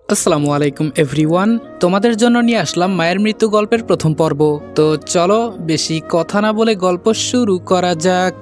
আসসালামু আলাইকুম এভরিওয়ান। তোমাদের জন্য নিয়ে আসলাম মায়ের মৃত্যু গল্পের প্রথম পর্ব। তো চলো বেশি কথা না বলে গল্প শুরু করা যাক।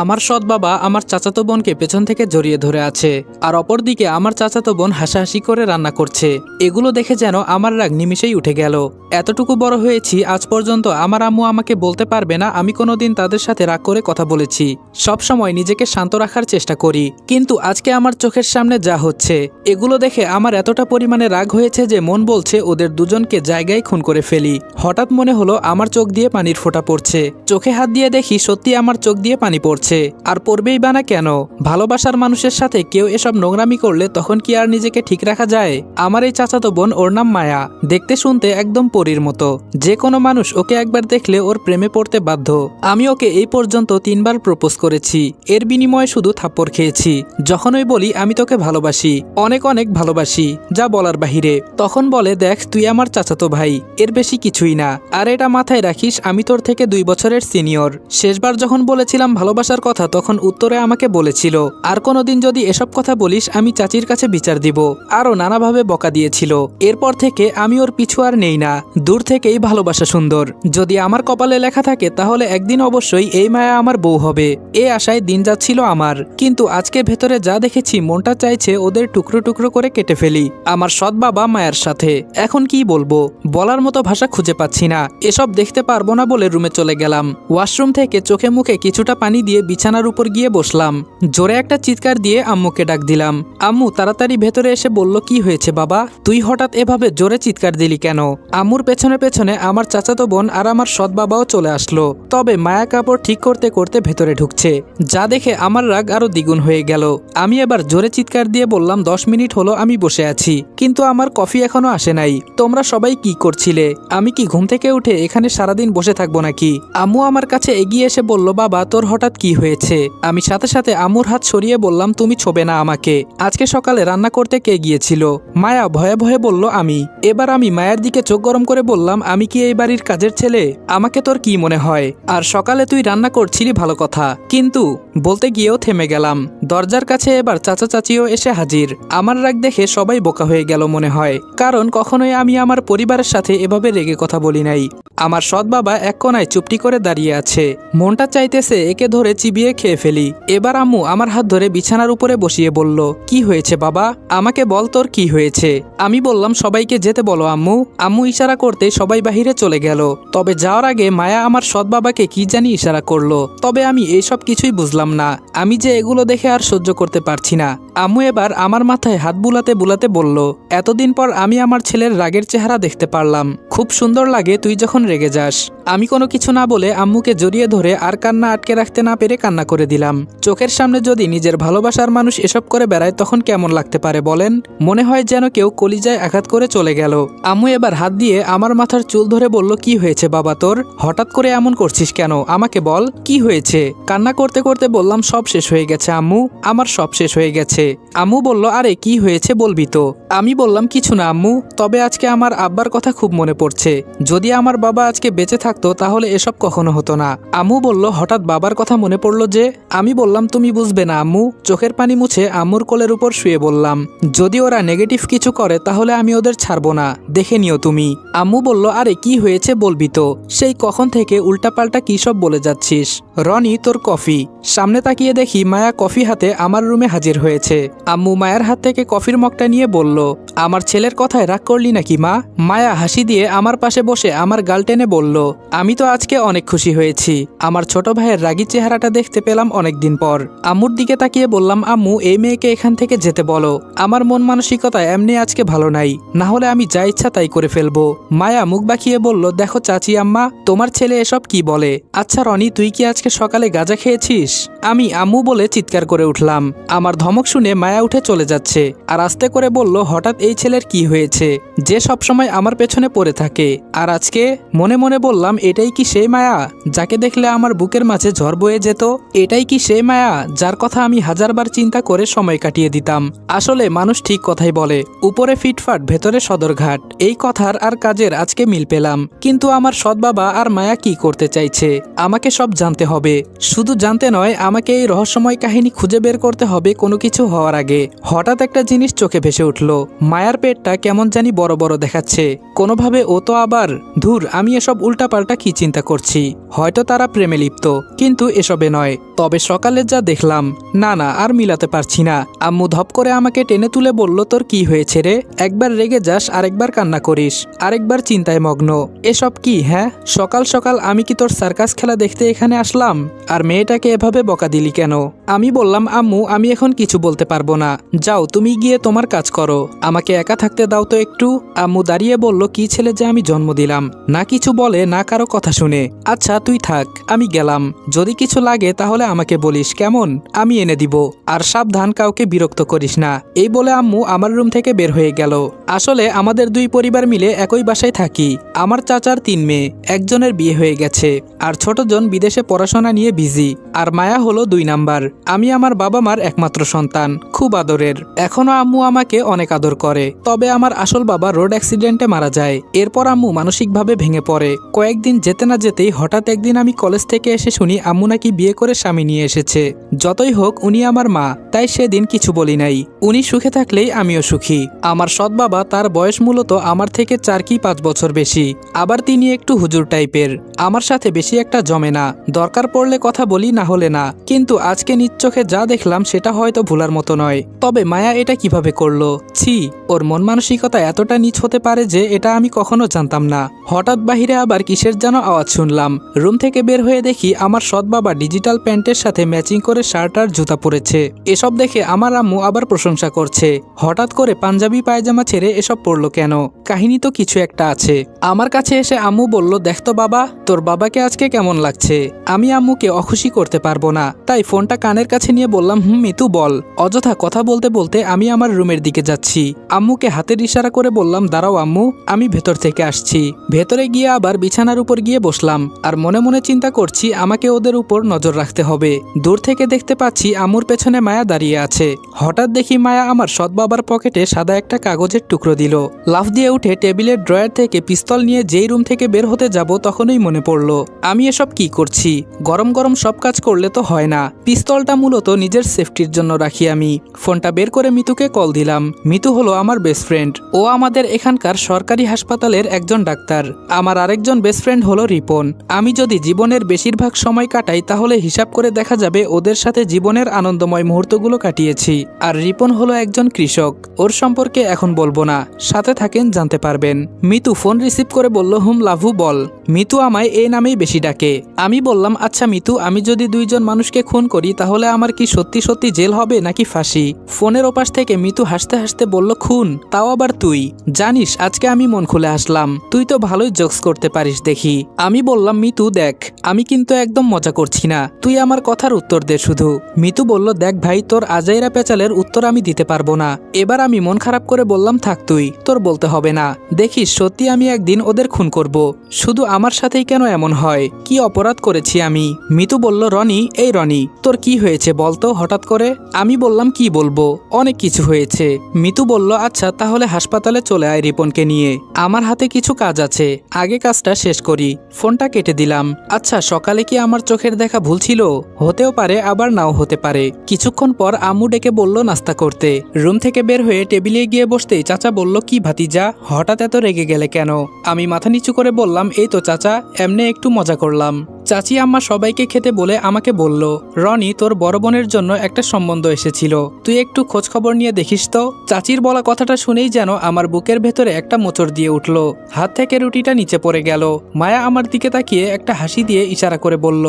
আমার সৎ বাবা আমার চাচাতো বোনকে পেছন থেকে জড়িয়ে ধরে আছে, আর অপরদিকে আমার চাচাতো বোন হাসাহাসি করে রান্না করছে। এগুলো দেখে যেন আমার রাগ নিমিষেই উঠে গেল। এতটুকু বড় হয়েছি, আজ পর্যন্ত আমার আম্মু আমাকে বলতে পারবে না আমি কোনোদিন তাদের সাথে রাগ করে কথা বলেছি। সব সময় নিজেকে শান্ত রাখার চেষ্টা করি, কিন্তু আজকে আমার চোখের সামনে যা হচ্ছে এগুলো দেখে আমার এতটা পরিমাণে রাগ হয়েছে যে মন বলছে ওদের দুজনকে জায়গায় খুন করে ফেলি। হঠাৎ মনে হলো আমার চোখ দিয়ে পানির ফোঁটা পড়ছে। চোখে হাত দিয়ে দেখি সত্যি আমার চোখ দিয়ে পানি পড়ছে। আর পড়বেই বা না কেন? ভালোবাসার মানুষের সাথে কেউ এসব নোংরামি করলে তখন কি আর নিজেকে ঠিক রাখা যায়? আমার এই চাচাতো বোন, ওর নাম মায়া। দেখতে শুনতে একদম পরীর মতো। যে কোনো মানুষ ওকে একবার দেখলে ওর প্রেমে পড়তে বাধ্য। আমি ওকে এই পর্যন্ত 3বার প্রপোজ করেছি, এর বিনিময়ে শুধু থাপ্পড় খেয়েছি। যখনই বলি আমি তোকে ভালোবাসি, অনেক অনেক ভালোবাসি, যা বলার বাহিরে, তখন বলে দেখ তুই আমার চাচাতো ভাই, এর বেশি কিছুই না। আর এটা মাথায় রাখিস আমি তোর থেকে 2 বছরের সিনিয়র। শেষবার যখন বলেছিলাম ভালোবাসার কথা, তখন উত্তরে আমাকে বলেছিল আর কোনোদিন যদি এসব কথা বলিস আমি চাচির কাছে বিচার দিব। আরও নানাভাবে বকা দিয়েছিল। এরপর থেকে আমি ওর পিছু আর নেই না। দূর থেকেই ভালোবাসা সুন্দর। যদি আমার কপালে লেখা থাকে তাহলে একদিন অবশ্যই এই মায়া আমার বউ হবে, এ আশায় দিন যাচ্ছিল আমার। কিন্তু আজকে ভেতরে যা দেখেছি মনটা চাইছে ওদের টুকরো টুকরো করে কেটে ফেলি। আমার সৎ বাবা মায়ের সাথে এখন কি বলবো, বলার মতো ভাষা খুঁজে পাচ্ছি না। এসব দেখতে পারবো না বলে রুমে চলে গেলাম। ওয়াশরুম থেকে চোখে মুখে কিছুটা পানি দিয়ে বিছানার উপর গিয়ে বসলাম। জোরে একটা চিৎকার দিয়ে আম্মুকে ডাক দিলাম। আম্মু তাড়াতাড়ি ভেতরে এসে বলল, কি হয়েছে বাবা, তুই হঠাৎ এভাবে জোরে চিৎকার দিলি কেন? আম্মুর পেছনে পেছনে আমার চাচাতো বোন আর আমার সৎ বাবাও চলে আসলো। তবে মায়া কাপড় ঠিক করতে করতে ভেতরে ঢুকছে, যা দেখে আমার রাগ আরো দ্বিগুণ হয়ে গেল। আমি এবার জোরে চিৎকার দিয়ে বললাম, 10 মিনিট হলো আমি বসে আছি, কিন্তু আমার কফি এখনো আসে নাই। তোমরা সবাই কি করছিলে? আমি কি ঘুম থেকে উঠে এখানে সারাদিন বসে থাকবো নাকি? আম্মু আমার কাছে এগিয়ে এসে বলল, বাবা তোর হঠাৎ কি হয়েছে? আমি সাথে সাথে আম্মুর হাত সরিয়ে বললাম, তুমি ছোবে না আমাকে, আজকে সকালে রান্না করতে কে গিয়েছিল? মায়া ভয়ে ভয়ে বলল, আমি। এবার আমি মায়ের দিকে চোখ গরম করে বললাম, আমি কি এই বাড়ির কাজের ছেলে? আমাকে তোর কি মনে হয়? আর সকালে তুই রান্না করছিলি ভালো কথা, কিন্তু বলতে গিয়েও থেমে গেলাম। দরজার কাছে এবার চাচা চাচিও এসে হাজির। আমার রাগ দেখে সবাই বোকা হয়ে গেল মনে হয়, কারণ কখনোই আমি আমার পরিবারের সাথে এভাবে রেগে কথা বলি নাই। আমার সৎ বাবা এক কোনায় চুপটি করে দাঁড়িয়ে আছে, মনটা চাইতেছে একে ধরে চিবিয়ে খেয়ে ফেলি। এবার আম্মু আমার হাত ধরে বিছানার উপরে বসিয়ে বলল, কি হয়েছে বাবা, আমাকে বল তোর কি হয়েছে? আমি বললাম, সবাইকে যেতে বলো আম্মু। আম্মু ইশারা করতে সবাই বাহিরে চলে গেল। তবে যাওয়ার আগে মায়া আমার সৎ বাবাকে কি জানি ইশারা করলো, তবে আমি এইসব কিছুই বুঝলাম না। আমি যে এগুলো দেখে আর সহ্য করতে পারছি না। আম্মু এবার আমার মাথায় হাত বুলাতে বুলাতে বলল, এতদিন পর আমি আমার ছেলের রাগের চেহারা দেখতে পারলাম। খুব সুন্দর লাগে তুই যখন রেগে যাস। আমি কোনো কিছু না বলে আম্মুকে জড়িয়ে ধরে আর কান্না আটকে রাখতে না পেরে কান্না করে দিলাম। চোখের সামনে যদি নিজের ভালোবাসার মানুষ এসব করে বেড়ায় তখন কেমন লাগতে পারে বলেন? মনে হয় যেন কেউ কলিজায় আঘাত করে চলে গেল। আম্মু এবার হাত দিয়ে আমার মাথার চুল ধরে বলল, কি হয়েছে বাবা তোর, হঠাৎ করে এমন করছিস কেন? আমাকে বল কি হয়েছে? কান্না করতে করতে বললাম, সব শেষ হয়ে গেছে আম্মু, আমার সব শেষ হয়ে গেছে। আম্মু বলল, আরে কি হয়েছে বলবি তো? আমি বললাম, কিছু না আম্মু, তবে আজকে আমার আব্বার কথা খুব মনে পড়ছে। যদি আমার বাবা আজকে বেঁচে থাকতো তাহলে এসব কখনো হতো না। আম্মু বলল, হঠাৎ বাবার কথা মনে পড়লো যে? আমি বললাম, তুমি বুঝবে না আম্মু। চোখের পানি মুছে আম্মুর কোলের উপর শুয়ে বললাম, যদি ওরা নেগেটিভ কিছু করে তাহলে আমি ওদের ছাড়বো না, দেখে নিও তুমি। আম্মু বলল, আরে কি হয়েছে বলবি তো, সেই কখন থেকে উল্টাপাল্টা কি সব বলে যাচ্ছিস। রনি তোর কফি। সামনে তাকিয়ে দেখি মায়া কফি হাতে আমার রুমে হাজির হয়েছে। আম্মু মায়ের হাত থেকে কফির মগটা নিয়ে বলল, আমার ছেলের কথায় রাগ করলি নাকি মা? মায়া হাসি দিয়ে আমার পাশে বসে আমার গাল টেনে বলল, আমি তো আজকে অনেক খুশি হয়েছি। আমার ছোট ভাইয়ের রাগী চেহারাটা দেখতে পেলাম অনেকদিন পর। আম্মুর দিকে তাকিয়ে বললাম, আম্মু এই মেয়েকে এখান থেকে যেতে বলো, আমার মন মানসিকতা এমনি আজকে ভালো নাই, না হলে আমি যা ইচ্ছা তাই করে ফেলবো। মায়া মুখ বাঁকিয়ে বলল, দেখো চাচি আম্মা, তোমার ছেলে এসব কি বলে। আচ্ছা রনি, তুই কি আজকে সকালে গাঁজা খেয়েছিস? আমি আম্মু বলে চিৎকার করে উঠলাম। আমার ধমক শুনে মায়া উঠে চলে যাচ্ছে আর আস্তে করে বলল, হঠাৎ এই ছেলের কি হয়েছে যে সব সময় আমার পেছনে পড়ে থাকে? আর আজকে? মনে মনে বললাম, এটাই কি সেই মায়া যাকে দেখলে আমার বুকের মাঝে ঝড় বয়ে যেত? এটাই কি সেই মায়া যার কথা আমি হাজারবার চিন্তা করে সময় কাটিয়ে দিতাম? আসলে মানুষ ঠিক কথাই বলে, উপরে ফিটফাট ভেতরে সদরঘাট। এই কথার আর কাজের আজকে মিল পেলাম। কিন্তু আমার সৎ বাবা আর মায়া কি করতে চাইছে আমাকে সব জানতে হবে। শুধু জানতে নয়, আমাকে এই রহস্যময় কাহিনী খুঁজে বের করতে হবে, কোনো কিছু হওয়ার আগে হঠাৎ একটা জিনিস চোখে ভেসে উঠল। মায়ার পেটটা কেমন জানি বড় বড় দেখাচ্ছে। কোনোভাবে ও তো আবার ধুর, আমি এসব উল্টাপাল্টা কি চিন্তা করছি। হয়তো তারা প্রেমে লিপ্ত, কিন্তু এসবে নয়। তবে সকালে যা দেখলাম, না না আর মিলাতে পারছি না। আম্মু ধপ করে আমাকে টেনে তুলে বলল, তোর কি হয়েছে রে? একবার রেগে যাস, আরেকবার কান্না করিস, আরেকবার চিন্তায় মগ্ন। এসব কি? হ্যাঁ, সকাল সকাল আমি কি তোর সার্কাস খেলা দেখতে এখানে আসলাম? আর মেয়েটাকে এভাবে বকা দিলি কেন? আমি বললাম, আম্মু আমি এখন কিছু বলতে পারবো না, যাও তুমি গিয়ে তোমার কাজ করো, আমাকে একা থাকতে দাও তো একটু। আম্মু দাঁড়িয়ে বলল, কি ছেলে যে আমি জন্ম দিলাম, না কিছু বলে না কারো কথা শুনে। আচ্ছা তুই থাক, আমি গেলাম, যদি কিছু লাগে তাহলে আমাকে বলিস কেমন, আমি এনে দিব। আর সাবধান, কাউকে বিরক্ত করিস না। এই বলে আম্মু আমার রুম থেকে বের হয়ে গেল। আসলে আমাদের দুই পরিবার মিলে একই বাসায় থাকি। আমার চাচার 3 মেয়ে, একজনের বিয়ে হয়ে গেছে, আর ছোটজন বিদেশে পড়াশোনা নিয়ে বিজি। আর মায়া হলো 2 নাম্বার। আমি আমার বাবা মার একমাত্র সন্তান, খুব আদরের। এখনো আম্মু আমাকে অনেক আদর করে। তবে আমার আসল বাবা রোড অ্যাক্সিডেন্টে মারা যায়। এরপর আম্মু মানসিকভাবে ভেঙে পড়ে। কয়েকদিন যেতে না যেতেই হঠাৎ একদিন আমি কলেজ থেকে এসে শুনি আম্মু নাকি বিয়ে করে স্বামী নিয়ে এসেছে। যতই হোক উনি আমার মা, তাই সেদিন কিছু বলি নাই। উনি সুখে থাকলেই আমিও সুখী। আমার সৎ বাবা, তার বয়স মূলত আমার থেকে 4 কি 5 বছর বেশি। আবার তিনি একটু হুজুর টাইপের। আমার সাথে বেশি একটা জমে না, দরকার পড়লে কথা বলি, না হলে না। কিন্তু আজকে নিজ চোখে যা দেখলাম সেটা হয়তো ভোলার মতো নয়। তবে মায়া এটা কিভাবে করলো? ছি, ওর মন মানসিকতা এতটা নিচ হতে পারে যে এটা আমি কখনো জানতাম না। হঠাৎ বাহিরে আবার কিসের যেন আওয়াজ শুনলাম। রুম থেকে বের হয়ে দেখি আমার সৎ বাবা ডিজিটাল প্যান্টের সাথে ম্যাচিং করে শার্ট আর জুতা পরেছে। এসব দেখে আমার আম্মু আবার প্রশংসা করছে। হঠাৎ করে পাঞ্জাবি পায়জামা ছেড়ে এসব পরলো কেন? কাহিনী তো কিছু একটা আছে। আমার কাছে এসে আম্মু বলল, দেখতো বাবা, তোর বাবাকে আজকে কেমন লাগছে? আমি আম্মুকে অখুশি করতে পারবো না, তাই ফোনটা কানের কাছে নিয়ে বললাম, মিতু বল। অযথা কথা বলতে বলতে আমি আমার রুমের দিকে যাচ্ছি। আম্মুকে হাতের ইশারা করে বললাম, দাঁড়াও আম্মু, আমি ভেতর থেকে আসছি। ভেতরে গিয়ে আবার বিছানার উপর গিয়ে বসলাম। আর মনে মনে চিন্তা করছি আমাকে ওদের উপর নজর রাখতে হবে। দূর থেকে দেখতে পাচ্ছি আম্মুর পেছনে মায়া দাঁড়িয়ে আছে। হঠাৎ দেখি মায়া আমার সৎ বাবার পকেটে সাদা একটা কাগজের টুকরো দিল। লাফ দিয়ে উঠে টেবিলের ড্রয়ার থেকে পিস্তল নিয়ে যেই রুম থেকে বের হতে যাব তখনই মনে পড়ল, আমি এসব কি করছি? গরম গরম সব কাজ করলে তো হয় না। পিস্তলটা মূলত নিজের সেফটির জন্য রাখি আমি। ফোনটা বের করে মিতুকে কল দিলাম। মিতু হলো আমার বেস্ট ফ্রেন্ড। ও আমাদের এখানকার সরকারি হাসপাতালের একজন ডাক্তার। আমার আরেকজন বেস্ট ফ্রেন্ড হলো রিপন। আমি যদি জীবনের বেশিরভাগ সময় কাটাই তাহলে হিসাব করে দেখা যাবে ওদের সাথে জীবনের আনন্দময় মুহূর্তগুলো কাটিয়েছি। আর রিপন হলো একজন কৃষক। ওর সম্পর্কে এখন বলবো না, সাথে থাকেন জানতে পারবেন। মিতু ফোন রিসিভ করে বলল, লাভু বল। মিতু আমায় এই নামেই বেশি ডাকে। আমি বললাম, আচ্ছা মিতু, আমি যদি 2 জন মানুষকে খুন করি তাহলে আমার কি সত্যি সত্যি জেল হবে নাকি ফাঁসি? ফোনের ওপাশ থেকে মিতু হাসতে হাসতে বলল, খুন? তাও আবার তুই? জানিস আজকে আমি মন খুলে আসলাম, তুই তো ভালোই জোকস করতে পারিস দেখি। আমি বললাম, মিতু দেখ, আমি কিন্তু একদম মজা করছি না, তুই আমার কথার উত্তর দে শুধু। মিতু বলল, দেখ ভাই, তোর আজাইরা পেঁচালের উত্তর আমি দিতে পারবো না। এবার আমি মন খারাপ করে বললাম, থাক তুই, তোর বলতে হবে না। দেখিস সত্যি আমি একদিন ওদের খুন করব। শুধু আমার সাথেই কেন এমন হয়? কি অপরাধ করেছি আমি? মিতু বলল, রনি, এই রনি, তোর কি হয়েছে বলতো হঠাৎ করে? আমি বললাম, কি বলবো, অনেক কিছু হয়েছে। মিতু বলল, আচ্ছা তাহলে হাসপাতালে চলে আয় রিপনকে নিয়ে, আমার হাতে কিছু কাজ আছে, আগে কাজটা শেষ করি। ফোনটা কেটে দিলাম। আচ্ছা, সকালে কি আমার চোখের দেখা ভুল ছিল? হতেও পারে, আবার নাও হতে পারে। কিছুক্ষণ পর আম্মু ডেকে বলল নাস্তা করতে। রুম থেকে বের হয়ে টেবিলে গিয়ে বসতেই চাচা বলল, কি ভাতিজা, হঠাৎ এত রেগে গেলে কেন? আমি মাথা নিচু করে বললাম, এই তো চাচা, এমনি একটু মজা করলাম। চাচি আম্মা সবাইকে খেতে বলে আমাকে বলল, রনি, তোর বড় বোনের জন্য একটা সম্বন্ধ এসেছিল, তুই একটু খোঁজ খবর নিয়ে দেখিস তো। চাচির বলা কথাটা শুনেই যেন আমার বুকের ভেতরে একটা মোচড় দিয়ে উঠল। হাত থেকে রুটিটা নিচে পড়ে গেল। মায়া আমার দিকে তাকিয়ে একটা হাসি দিয়ে ইশারা করে বলল,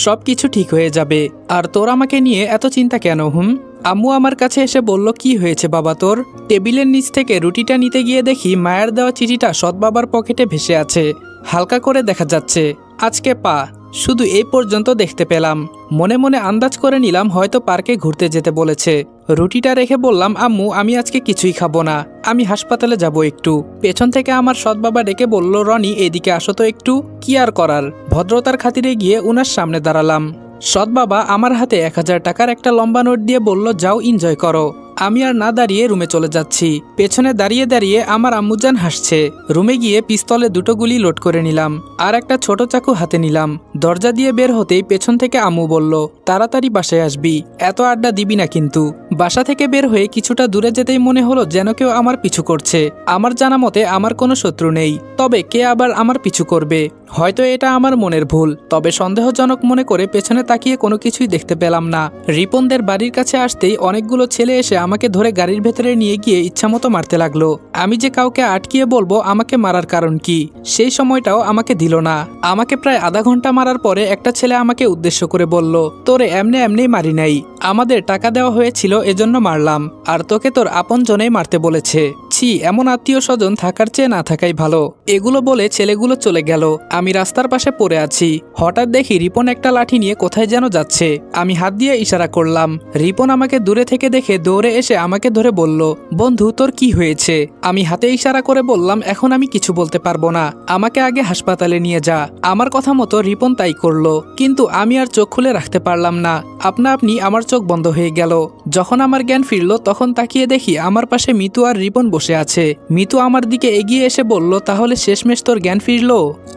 সব কিছু ঠিক হয়ে যাবে। আর তোর আমাকে নিয়ে এত চিন্তা কেন? আম্মু আমার কাছে এসে বলল, কি হয়েছে বাবা তোর? টেবিলের নিচ থেকে রুটিটা নিতে গিয়ে দেখি মায়ের দেওয়া চিঠিটা সৎ বাবার পকেটে ভেসে আছে। হালকা করে দেখা যাচ্ছে আজকে পা, শুধু এই পর্যন্ত দেখতে পেলাম। মনে মনে আন্দাজ করে নিলাম হয়তো পার্কে ঘুরতে যেতে বলেছে। রুটিটা রেখে বললাম, আম্মু আমি আজকে কিছুই খাবো না, আমি হাসপাতালে যাব একটু। পেছন থেকে আমার সৎ বাবা ডেকে বলল, রনি, এদিকে আসো তো একটু। কি আর করার, ভদ্রতার খাতিরে গিয়ে উনার সামনে দাঁড়ালাম। সৎ বাবা আমার হাতে 1000 টাকার একটা লম্বা নোট দিয়ে বলল, যাও এনজয় করো। আমি আর না দাঁড়িয়ে রুমে চলে যাচ্ছি। পেছনে দাঁড়িয়ে দাঁড়িয়ে আমার আম্মুজান হাসছে। রুমে গিয়ে পিস্তলে দুটো গুলি লোড করে নিলাম, আর একটা ছোট চাকু হাতে নিলাম। দরজা দিয়ে বের হতেই পেছন থেকে আম্মু বলল, তাড়াতাড়ি বাসায় আসবি, এত আড্ডা দিবি না কিন্তু। বাসা থেকে বের হয়ে কিছুটা দূরে যেতেই মনে হলো যেন কেউ আমার পিছু করছে। আমার জানা মতে আমার কোনো শত্রু নেই, তবে কে আবার আমার পিছু করবে? হয়তো এটা আমার মনের ভুল, তবে সন্দেহজনক মনে করে পেছনে তাকিয়ে কোনো কিছুই দেখতে পেলাম না। রিপনদের বাড়ির কাছে আসতেই অনেকগুলো ছেলে এসে আমাকে ধরে গাড়ির ভেতরে নিয়ে গিয়ে ইচ্ছামতো মারতে লাগলো। আমি যে কাউকে আটকিয়ে বলবো আমাকে মারার কারণ কি, সেই সময়টাও আমাকে দিল না। আমাকে প্রায় আধা ঘন্টা মারার পরে একটা ছেলে আমাকে উদ্দেশ্য করে বলল, তোরে এমনি মারি নাই, আমাদের টাকা দেওয়া হয়েছিল এজন্য মারলাম, আর তোকে তোর আপনজনেই মারতে বলেছে। ছি, এমন আত্মীয় স্বজন থাকার চেয়ে না থাকাই ভালো। এগুলো বলে ছেলেগুলো চলে গেল। আমি রাস্তার পাশে পড়ে আছি। হঠাৎ দেখি রিপন একটা লাঠি নিয়ে কোথায় যেন যাচ্ছে। আমি হাত দিয়ে ইশারা করলাম। রিপন আমাকে দূরে থেকে দেখে দৌড়ে এসে আমাকে ধরে বলল, বন্ধু তোর কি হয়েছে? আমি হাতে ইশারা করে বললাম, এখন আমি কিছু বলতে পারবো না, আমাকে আগে হাসপাতালে নিয়ে যা। আমার কথা মতো রিপন তাই করলো, কিন্তু আমি আর চোখ খুলে রাখতে পারলাম না। আপনা আপনি আমার চোখ বন্ধ হয়ে গেল। যখন আমার জ্ঞান ফিরল তখন তাকিয়ে দেখি আমার পাশে মিতু আর রিপন বসে আছে। মিতু আমার দিকে এগিয়ে এসে বলল, তাহলে শেষমেশ তোর জ্ঞান ফিরল?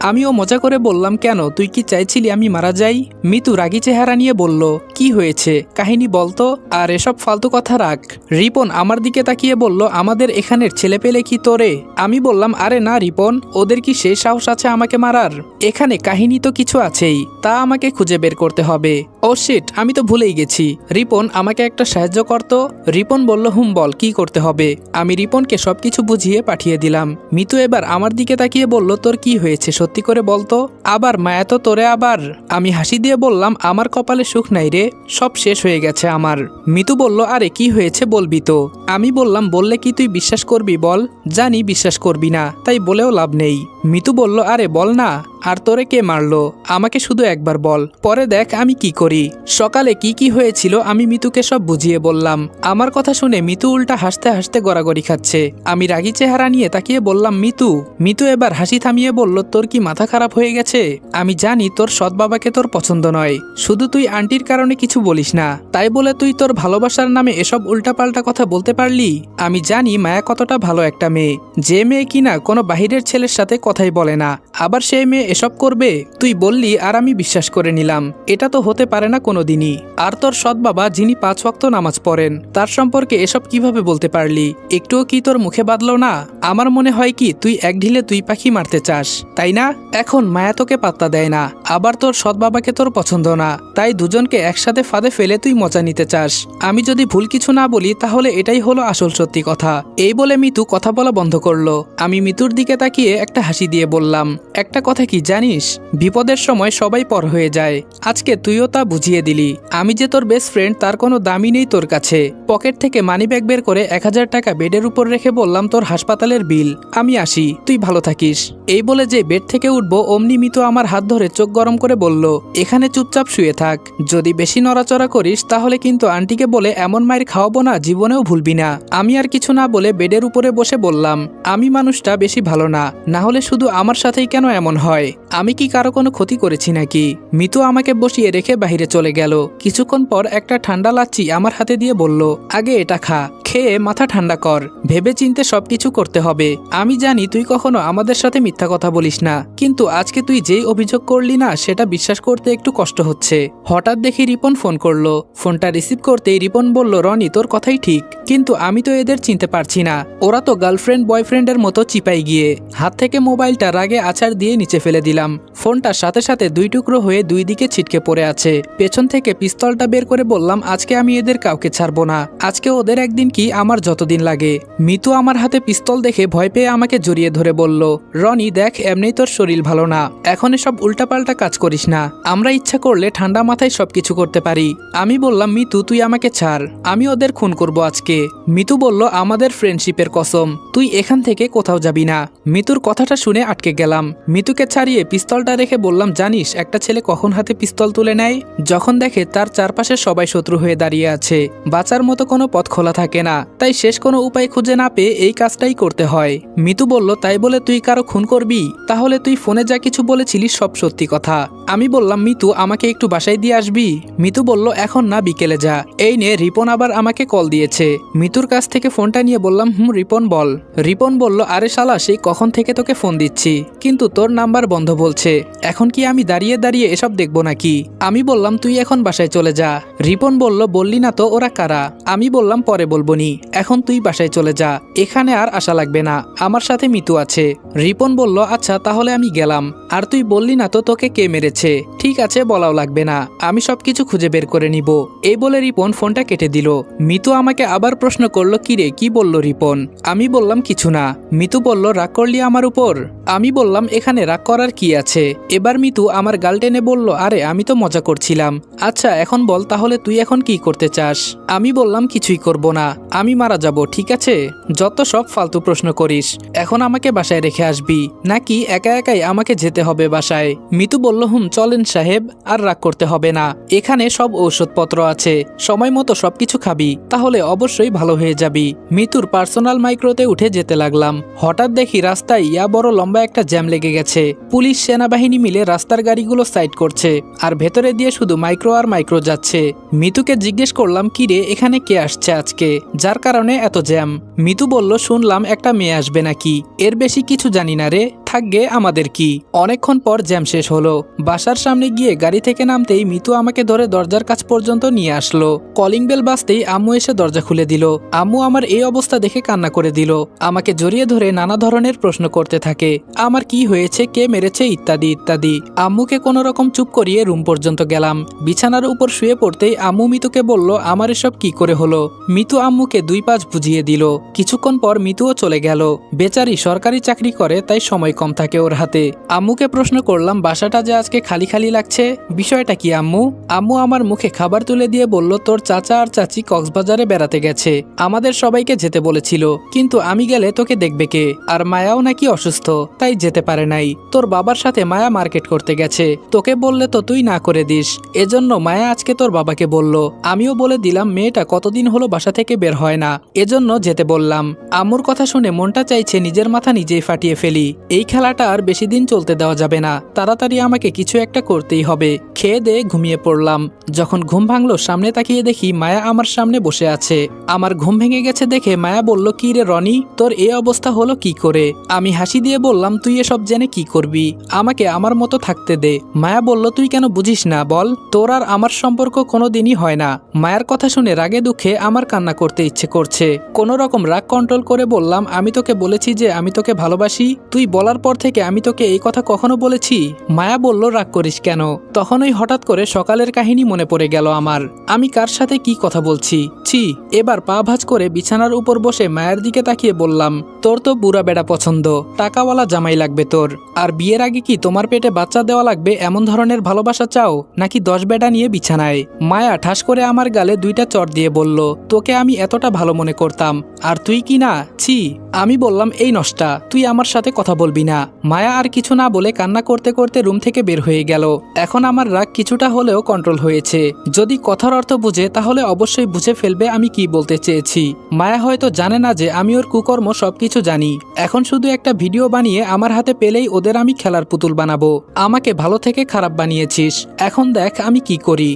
আমিও মজা করে বললাম, কেন, তুই কি চাইছিলি আমি মারা যাই? মিতু রাগী চেহারা নিয়ে বলল, কি হয়েছে কাহিনী বলতো, আর এসব ফালতু কথা রাখ। রিপন আমার দিকে তাকিয়ে বলল, আমাদের এখানের ছেলেপেলে কি তোরে? আমি বললাম, আরে না রিপন, ওদের কি সেই সাহস আছে আমাকে মারার? এখানে কাহিনী তো কিছু আছেই, তা আমাকে খুঁজে বের করতে হবে। ও শিট, আমি তো ভুলেই গেছি। রিপন আমাকে একটা সাহায্য করতো। রিপন বলল, বল কি করতে হবে। আমি রিপনকে সবকিছু বুঝিয়ে পাঠিয়ে দিলাম। মিতু এবার আমার দিকে তাকিয়ে বলল, তোর কি হয়েছে সত্যি করে বলতো। আবার মায়া তো তোরে আবার। আমি হাসি দিয়ে বললাম, আমার কপালে সুখ নাই রে, সব শেষ হয়ে গেছে আমার। মিতু বলল, আরে কি হয়েছে বলবি তো। আমি বললাম, বললে কি তুই বিশ্বাস করবি বল? জানি বিশ্বাস করবি না, তাই বলেও লাভ নেই। মিতু বলল, আরে বল না। আর তোরে কে মারলো আমাকে শুধু একবার বল, পরে দেখ আমি কি করি। সকালে কি কি হয়েছিল আমি মিতুকে সব বুঝিয়ে বললাম। আমার কথা শুনে মিতু উল্টা হাসতে হাসতে গড়াগড়ি খাচ্ছে। আমি রাগী চেহারা নিয়ে তাকিয়ে বললাম, মিতু। মিতু এবার হাসি থামিয়ে বলল, তোর কি মাথা খারাপ হয়ে গেছে? আমি জানি তোর সৎ বাবাকে তোর পছন্দ নয়, শুধু তুই আন্টির কারণে কিছু বলিস না, তাই বলে তুই তোর ভালোবাসার নামে এসব উল্টাপাল্টা কথা বলতে পারলি? আমি জানি মায়া কতটা ভালো একটা মেয়ে, যে মেয়ে কিনা কোনো বাহিরের ছেলের সাথে কথাই বলে না, আবার সেই মেয়ে এসব করবে? তুই বললি আর আমি বিশ্বাস করে নিলাম। এটা তো হতে পারে না কোনোদিনই। আর তোর সৎ বাবা যিনি 5 ওয়াক্ত নামাজ পড়েন, তার সম্পর্কে এসব কিভাবে বলতে পারলি? একটুও কি তোর মুখে বাঁধলো না? আমার মনে হয় কি তুই এক ঢিলে তুই পাখি মারতে চাস, তাই না? এখন মায়া তোকে পাত্তা দেয় না, আবার তোর সৎ বাবাকে তোর পছন্দ না, তাই দুজনকে একসাথে ফাঁদে ফেলে তুই মজা নিতে চাস। আমি যদি ভুল কিছু না বলি তাহলে এটাই হলো আসল সত্যি কথা। এই বলে মিতু কথা বলা বন্ধ করলো। আমি মিতুর দিকে তাকিয়ে একটা হাসি দিয়ে বললাম, একটা কথা কি জানিস, বিপদের সময় সবাই পর হয়ে যায়, আজকে তুইও তা বুঝিয়ে দিলি। আমি যে তোর বেস্ট ফ্রেন্ড তার কোনো দামই নেই তোর কাছে। পকেট থেকে মানি ব্যাগ বের করে 1000 টাকা বেডের উপর রেখে বললাম, তোর হাসপাতালের বিল, আমি আসি, তুই ভালো থাকিস। এই বলে যে বেড থেকে উঠবো অমনি মিতু আমার হাত ধরে চোখ গরম করে বলল, এখানে চুপচাপ শুয়ে থাক, যদি বেশি নড়াচড়া করিস তাহলে কিন্তু আন্টিকে বলে এমন মায়ের খাওয়াবো না জীবনেও ভুলবি না। আমি আর কিছু না বলে বেডের উপরে বসে বললাম, আমি মানুষটা বেশি ভালো না, না হলে শুধু আমার সাথেই কেন এমন হয়? আমি কি কারো কোনো ক্ষতি করেছি নাকি? মিতু আমাকে বসিয়ে রেখে বাইরে চলে গেল। কিছুক্ষণ পর একটা ঠান্ডা লাচ্ছি আমার হাতে দিয়ে বলল, আগে এটা খা, খেয়ে মাথা ঠান্ডা কর, ভেবে চিন্তে সবকিছু করতে হবে। আমি জানি তুই কখনো আমাদের সাথে মিথ্যা কথা বলিস না, কিন্তু আজকে তুই যেই অভিযোগ করলি না সেটা বিশ্বাস করতে একটু কষ্ট হচ্ছে। হঠাৎ দেখি রিপন ফোন করলো। ফোনটা রিসিভ করতেই রিপন বলল, রনি তোর কথাই ঠিক, কিন্তু আমি তো এদের চিনতে পারছি না, ওরা তো গার্লফ্রেন্ড বয়ফ্রেন্ডের মতো চিপাই গিয়ে। হাত থেকে মোবাইলটা রাগে আছাড় দিয়ে নিচে ফেলে দিলাম। ফোনটার সাথে সাথে 2 টুকরো হয়ে 2 দিকে ছিটকে পড়ে আছে। পেছন থেকে পিস্তলটা বের করে বললাম, আজকে আমি এদের কাউকে ছাড়বো না, আজকে ওদের একদিন কি আমার যতদিন লাগে। মিতু আমার হাতে পিস্তল দেখে ভয় পেয়ে আমাকে জড়িয়ে ধরে বলল, রনি দেখ, এমনি তোর শরীর ভালো না, এখন এসব উল্টাপাল্টা কাজ করিস না, আমরা ইচ্ছা করলে ঠান্ডা মাথায় সবকিছু করতে পারি। আমি বললাম, মিতু তুই আমাকে ছাড়, আমি ওদের খুন করব আজকে। মিতু বলল, আমাদের ফ্রেন্ডশিপের কসম, তুই এখান থেকে কোথাও যাবি না। মিতুর কথাটা শুনে আটকে গেলাম। মিতুকে ছাড়িয়ে পিস্তলটা রেখে বললাম, জানিস একটা ছেলে কখন হাতে পিস্তল তুলে নেয়? যখন দেখে তার চারপাশে সবাই শত্রু হয়ে দাঁড়িয়ে আছে, বাঁচার মতো কোনো পথ খোলা থাকে না, তাই শেষ কোনো উপায় খুঁজে না পেয়ে এই কাজটাই করতে হয়। মিতু বলল, তাই বলে তুই কারো খুন করবি? তাহলে তুই ফোনে যা কিছু বলেছিলি সব সত্যি কথা, আমি বললাম মিতু আমাকে একটু বাসায় দিয়ে আসবি? মিতু বলল এখন না, বিকেলে যা। এই নিয়ে রিপন আবার আমাকে কল দিয়েছে। মিতুর কাছ থেকে ফোনটা নিয়ে বললাম রিপন বল। রিপন বলল আরে শালা সেই কখন থেকে তোকে ফোন দিচ্ছি, কিন্তু তোর নাম্বার বন্ধ বলছে। এখন কি আমি দাঁড়িয়ে দাঁড়িয়ে এসব দেখবো নাকি? আমি বললাম তুই এখন বাসায় চলে যা। রিপন বলল বললি না তো ওরা কারা? আমি বললাম পরে বলবনি, এখন তুই বাসায় চলে যা, এখানে আর আশা লাগবে না, আমার সাথে মিতু আছে। রিপন বলল আচ্ছা তাহলে আমি গেলাম। আর তুই বললি না তো তোকে কে মেরেছে? ঠিক আছে বলাও লাগবে না, আমি সবকিছু খুঁজে বের করে নিব। এই বলে রিপন ফোনটা কেটে দিল। মিতু আমাকে আবার প্রশ্ন করলো কিরে কি বলল রিপন? আমি বললাম কিছু না। মিতু বলল রাগ করলি আমার উপর? আমি বললাম এখানে রাগ করার কি আছে। এবার মিতু আমার গাল টেনে বলল আরে আমি তো মজা করছিলাম। আচ্ছা এখন বল তাহলে তুই এখন কি করতে চাস? আমি বললাম কিছুই করব না, আমি মারা যাব, ঠিক আছে? যত সব ফালতু প্রশ্ন করিস। এখন আমাকে বাসায় রেখে আসবি নাকি একা একাই আমাকে যেতে হবে বাসায়? মিতু বলল চলেন সাহেব, আর রাগ করতে হবে না, এখানে সব ঔষধপত্র আছে, সময় মতো সবকিছু খাবি, তাহলে অবশ্যই ভালো হয়ে যাবি। মিতুর পার্সোনাল মাইক্রোতে উঠে যেতে লাগলাম। হঠাৎ দেখি রাস্তায় ইয়া বড় লম্বা একটা জ্যাম লেগে গেছে। পুলিশ সেনাবাহিনী মিলে রাস্তার গাড়িগুলো সাইড করছে, আর ভেতরে দিয়ে শুধু মাইক্রো আর মাইক্রো যাচ্ছে। মিতুকে জিজ্ঞেস করলাম কিরে এখানে কে আসছে আজকে, যার কারণে এত জ্যাম? মিতু বলল শুনলাম একটা মেয়ে আসবে নাকি, এর বেশি কিছু জানি না রে, থাকবে আমাদের কি। অনেকক্ষণ পর জ্যাম শেষ হলো। বাসার সামনে গিয়ে গাড়ি থেকে নামতেই মিতু আমাকে ধরে দরজার কাছ পর্যন্ত নিয়ে আসলো। কলিং বেল বাজতেই আম্মু এসে দরজা খুলে দিল। আম্মু আমার এই অবস্থা দেখে কান্না করে দিল। আমাকে জড়িয়ে ধরে নানা ধরনের প্রশ্ন করতে থাকে, আমার কি হয়েছে, কে মেরেছে, ইত্যাদি ইত্যাদি। আম্মুকে কোনো রকম চুপ করিয়ে রুম পর্যন্ত গেলাম। বিছানার উপর শুয়ে পড়তেই আম্মু মিতুকে বলল আমার এসব কি করে হলো। মিতু আম্মুকে 2 পাঁচ বুঝিয়ে দিল। কিছুক্ষণ পর মিতুও চলে গেল। বেচারি সরকারি চাকরি করে, তাই সময় কম থাকে ওর হাতে। আম্মুকে প্রশ্ন করলাম বাসাটা যে আজকে খালি খালি লাগছে, বিষয়টা কি আম্মু? আম্মু আমার মুখে খাবার তুলে দিয়ে বলল তোর চাচা আর চাচি কক্সবাজারে বেড়াতে গেছে, আমাদের সবাইকে যেতে বলেছিল, কিন্তু আমি গেলে তোকে দেখবে কে, আর মায়াও নাকি অসুস্থ, তাই যেতে পারে নাই। তোর বাবার সাথে মায়া মার্কেট করতে গেছে, তোকে বললে তো তুই না করে দিস, এজন্য মায়া আজকে তোর বাবাকে বলল। আমিও বলে দিলাম মেয়েটা কতদিন হলো বাসা থেকে বের হয় না, এজন্য যেতে বললাম। আম্মুর কথা শুনে মনটা চাইছে নিজের মাথা নিজেই ফাটিয়ে ফেলি। এই খেলাটা আর বেশি দিন চলতে দেওয়া যাবে না, তাড়াতাড়ি আমাকে কিছু একটা করতেই হবে। খেয়ে দিয়ে ঘুমিয়ে পড়লাম। যখন ঘুম ভাঙলো সামনে তাকিয়ে দেখি মায়া আমার সামনে বসে আছে। আমার ঘুম ভেঙে গেছে দেখে মায়া বলল কি রে রনি, তোর এই অবস্থা হলো কি করে? আমি হাসি দিয়ে বললাম তুই এসব জেনে কি করবি, আমাকে আমার মতো থাকতে দে। মায়া বলল তুই কেন বুঝিস না বল, তোর আর আমার সম্পর্ক কোনোদিনই হয় না। মায়ের কথা শুনে রাগে দুঃখে আমার কান্না করতে ইচ্ছে করছে। কোনো রকম রাগ কন্ট্রোল করে বললাম আমি তোকে বলেছি যে আমি তোকে ভালোবাসি, তুই বলার পর থেকে আমি তোকে এই কথা কখনো বলেছি? মায়া বলল রাগ করিস কেন? তখনই হঠাৎ করে সকালের কাহিনী মনে পড়ে গেল আমার। আমি কার সাথে কি কথা বলছি, ছি। এবার পা ভাঁজ করে বিছানার উপর বসে মায়ের দিকে তাকিয়ে বললাম তোর তো বুড়া বেড়া পছন্দ, টাকাওয়ালা জামাই লাগবে তোর, আর বিয়ের আগে কি তোমার পেটে বাচ্চা দেওয়া লাগবে এমন ধরনের ভালোবাসা চাও, নাকি 10 বেটা নিয়ে বিছানায়? মায়া ঠাস করে আমার গালে 2টা চড় দিয়ে বলল তোকে আমি এতটা ভালো মনে করতাম, আর তুই কি না, ছি। আমি বললাম এই নষ্টা, তুই আমার সাথে কথা বলবি না। মায়া আর কিছু না বলে কান্না করতে করতে রুম থেকে বের হয়ে গেল। এখন আমার রাগ কিছুটা হলেও কন্ট্রোল হয়েছে। যদি কথার অর্থ বুঝে তাহলে অবশ্যই বুঝে ফেলবে আমি কি বলতে চেয়েছি। মায়া হয়তো জানে না যে আমি ওর কুকর্ম সবকিছু জানি। এখন শুধু একটা ভিডিও বানিয়ে আমার হাতে পেলেই ওদের আমি খেলার পুতুল বানাবো। আমাকে ভালো থেকে খারাপ বানিয়েছিস, এখন দেখ আমি কি করি।